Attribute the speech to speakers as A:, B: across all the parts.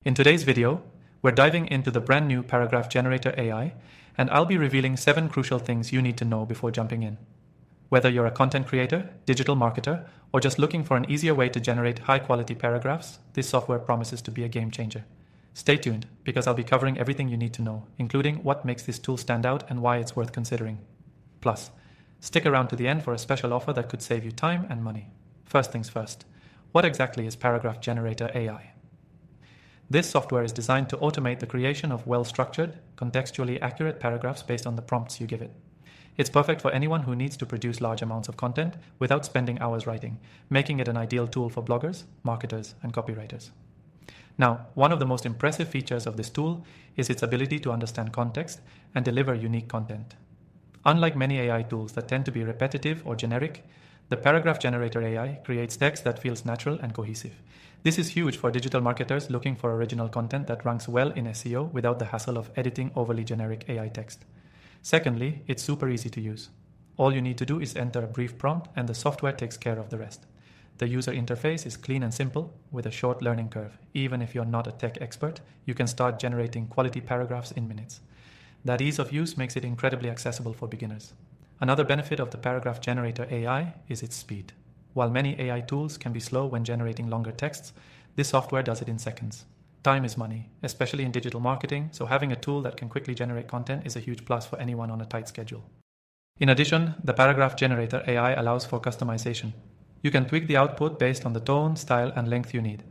A: In today's video, we're diving into the brand new Paragraph Generator AI, and I'll be revealing 7 crucial things you need to know before jumping in. Whether you're a content creator, digital marketer, or just looking for an easier way to generate high-quality paragraphs, this software promises to be a game changer. Stay tuned, because I'll be covering everything you need to know, including what makes this tool stand out and why it's worth considering. Plus, stick around to the end for a special offer that could save you time and money. First things first, what exactly is Paragraph Generator AI? This software is designed to automate the creation of well-structured, contextually accurate paragraphs based on the prompts you give it. It's perfect for anyone who needs to produce large amounts of content without spending hours writing, making it an ideal tool for bloggers, marketers, and copywriters. Now, one of the most impressive features of this tool is its ability to understand context and deliver unique content. Unlike many AI tools that tend to be repetitive or generic, the Paragraph Generator AI creates text that feels natural and cohesive. This is huge for digital marketers looking for original content that ranks well in SEO without the hassle of editing overly generic AI text. Secondly, it's super easy to use. All you need to do is enter a brief prompt and the software takes care of the rest. The user interface is clean and simple with a short learning curve. Even if you're not a tech expert, you can start generating quality paragraphs in minutes. That ease of use makes it incredibly accessible for beginners. Another benefit of the Paragraph Generator AI is its speed. While many AI tools can be slow when generating longer texts, this software does it in seconds. Time is money, especially in digital marketing, so having a tool that can quickly generate content is a huge plus for anyone on a tight schedule. In addition, the Paragraph Generator AI allows for customization. You can tweak the output based on the tone, style, and length you need.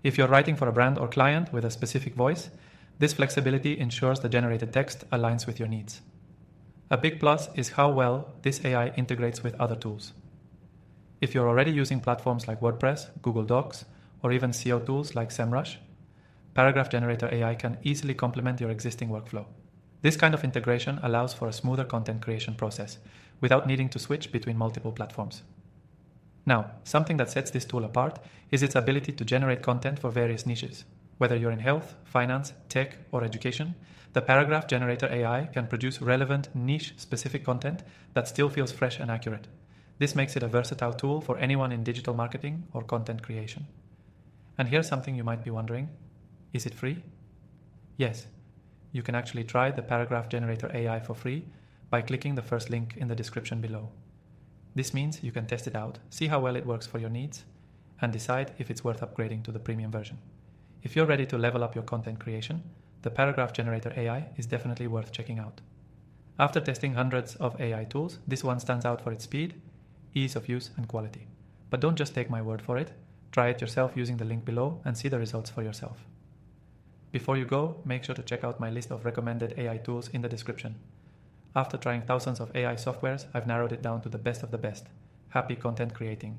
A: If you're writing for a brand or client with a specific voice, this flexibility ensures the generated text aligns with your needs. A big plus is how well this AI integrates with other tools. If you're already using platforms like WordPress, Google Docs, or even SEO tools like SEMrush, Paragraph Generator AI can easily complement your existing workflow. This kind of integration allows for a smoother content creation process without needing to switch between multiple platforms. Now, something that sets this tool apart is its ability to generate content for various niches. Whether you're in health, finance, tech, or education, the Paragraph Generator AI can produce relevant, niche-specific content that still feels fresh and accurate. This makes it a versatile tool for anyone in digital marketing or content creation. And here's something you might be wondering. Is it free? Yes, you can actually try the Paragraph Generator AI for free by clicking the first link in the description below. This means you can test it out, see how well it works for your needs, and decide if it's worth upgrading to the premium version. If you're ready to level up your content creation, the Paragraph Generator AI is definitely worth checking out. After testing hundreds of AI tools, this one stands out for its speed, ease of use, and quality. But don't just take my word for it. Try it yourself using the link below and see the results for yourself. Before you go, make sure to check out my list of recommended AI tools in the description. After trying thousands of AI softwares, I've narrowed it down to the best of the best. Happy content creating.